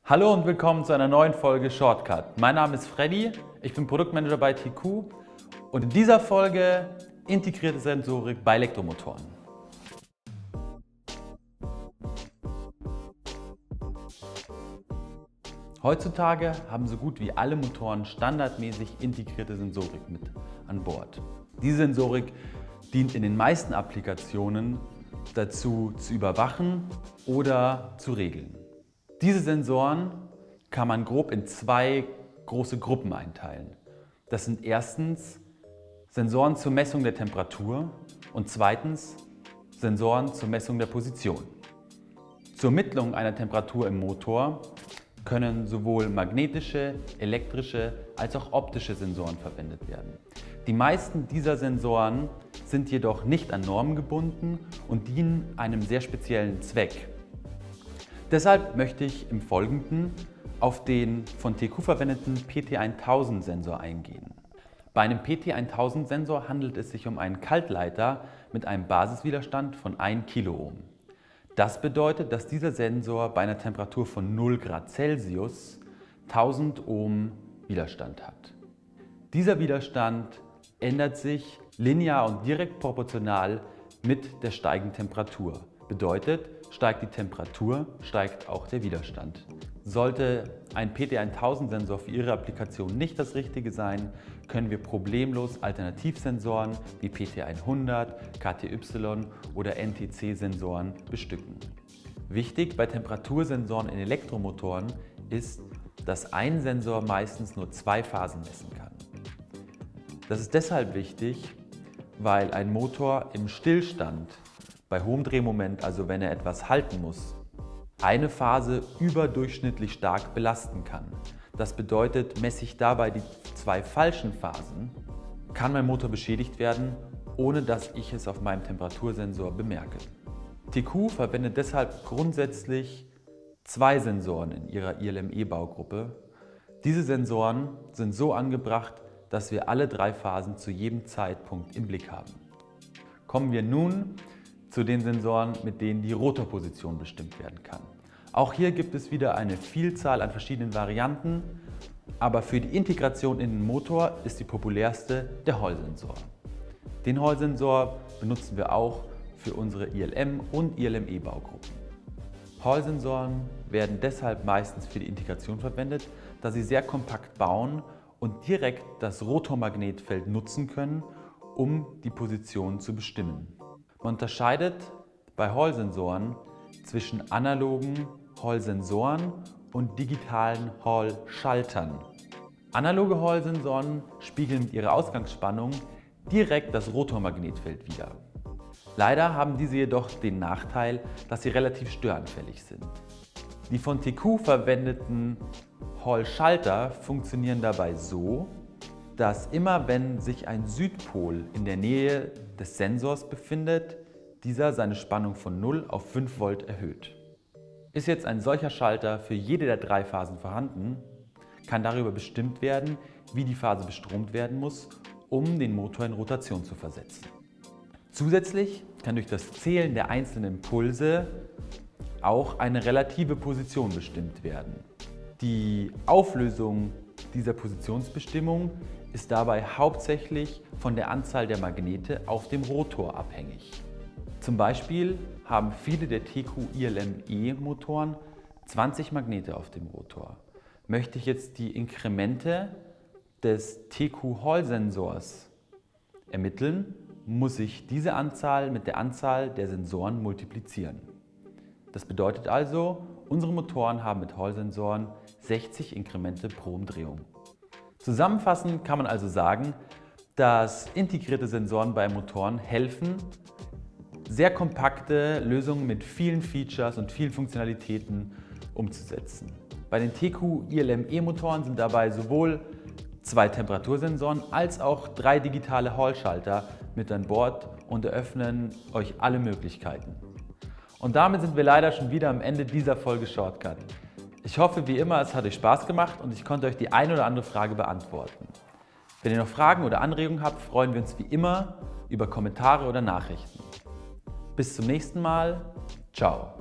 Hallo und willkommen zu einer neuen Folge Shortcut. Mein Name ist Freddy, ich bin Produktmanager bei TQ und in dieser Folge integrierte Sensorik bei Elektromotoren. Heutzutage haben so gut wie alle Motoren standardmäßig integrierte Sensorik mit an Bord. Diese Sensorik dient in den meisten Applikationen dazu, zu überwachen oder zu regeln. Diese Sensoren kann man grob in zwei große Gruppen einteilen. Das sind erstens Sensoren zur Messung der Temperatur und zweitens Sensoren zur Messung der Position. Zur Ermittlung einer Temperatur im Motor können sowohl magnetische, elektrische als auch optische Sensoren verwendet werden. Die meisten dieser Sensoren sind jedoch nicht an Normen gebunden und dienen einem sehr speziellen Zweck. Deshalb möchte ich im Folgenden auf den von TQ verwendeten PT1000 Sensor eingehen. Bei einem PT1000 Sensor handelt es sich um einen Kaltleiter mit einem Basiswiderstand von 1 Kiloohm. Das bedeutet, dass dieser Sensor bei einer Temperatur von 0 Grad Celsius 1000 Ohm Widerstand hat. Dieser Widerstand ändert sich linear und direkt proportional mit der steigenden Temperatur. Bedeutet, steigt die Temperatur, steigt auch der Widerstand. Sollte ein PT1000 Sensor für Ihre Applikation nicht das Richtige sein, können wir problemlos Alternativsensoren wie PT100, KTY oder NTC Sensoren bestücken. Wichtig bei Temperatursensoren in Elektromotoren ist, dass ein Sensor meistens nur 2 Phasen messen kann. Das ist deshalb wichtig, weil ein Motor im Stillstand bei hohem Drehmoment, also wenn er etwas halten muss, eine Phase überdurchschnittlich stark belasten kann. Das bedeutet, messe ich dabei die 2 falschen Phasen, kann mein Motor beschädigt werden, ohne dass ich es auf meinem Temperatursensor bemerke. TQ verwendet deshalb grundsätzlich 2 Sensoren in ihrer ILME-Baugruppe. Diese Sensoren sind so angebracht, dass wir alle 3 Phasen zu jedem Zeitpunkt im Blick haben. Kommen wir nun zu den Sensoren, mit denen die Rotorposition bestimmt werden kann. Auch hier gibt es wieder eine Vielzahl an verschiedenen Varianten, aber für die Integration in den Motor ist die populärste der Hall-Sensor. Den Hall-Sensor benutzen wir auch für unsere ILM- und ILME-Baugruppen. Hall-Sensoren werden deshalb meistens für die Integration verwendet, da sie sehr kompakt bauen und direkt das Rotormagnetfeld nutzen können, um die Position zu bestimmen. Man unterscheidet bei Hall-Sensoren zwischen analogen Hall-Sensoren und digitalen Hall-Schaltern. Analoge Hall-Sensoren spiegeln mit ihrer Ausgangsspannung direkt das Rotormagnetfeld wider. Leider haben diese jedoch den Nachteil, dass sie relativ störanfällig sind. Die von TQ verwendeten Hall-Schalter funktionieren dabei so, dass immer wenn sich ein Südpol in der Nähe des Sensors befindet, dieser seine Spannung von 0 auf 5 Volt erhöht. Ist jetzt ein solcher Schalter für jede der 3 Phasen vorhanden, kann darüber bestimmt werden, wie die Phase bestromt werden muss, um den Motor in Rotation zu versetzen. Zusätzlich kann durch das Zählen der einzelnen Impulse auch eine relative Position bestimmt werden. Die Auflösung dieser Positionsbestimmung ist dabei hauptsächlich von der Anzahl der Magnete auf dem Rotor abhängig. Zum Beispiel haben viele der TQ ILME Motoren 20 Magnete auf dem Rotor. Möchte ich jetzt die Inkremente des TQ Hall Sensors ermitteln, muss ich diese Anzahl mit der Anzahl der Sensoren multiplizieren. Das bedeutet also, unsere Motoren haben mit Hall-Sensoren 60 Inkremente pro Umdrehung. Zusammenfassend kann man also sagen, dass integrierte Sensoren bei Motoren helfen, sehr kompakte Lösungen mit vielen Features und vielen Funktionalitäten umzusetzen. Bei den TQ ILME Motoren sind dabei sowohl 2 Temperatursensoren als auch 3 digitale Hall-Schalter mit an Bord und eröffnen euch alle Möglichkeiten. Und damit sind wir leider schon wieder am Ende dieser Folge Shortcut. Ich hoffe wie immer, es hat euch Spaß gemacht und ich konnte euch die eine oder andere Frage beantworten. Wenn ihr noch Fragen oder Anregungen habt, freuen wir uns wie immer über Kommentare oder Nachrichten. Bis zum nächsten Mal. Ciao.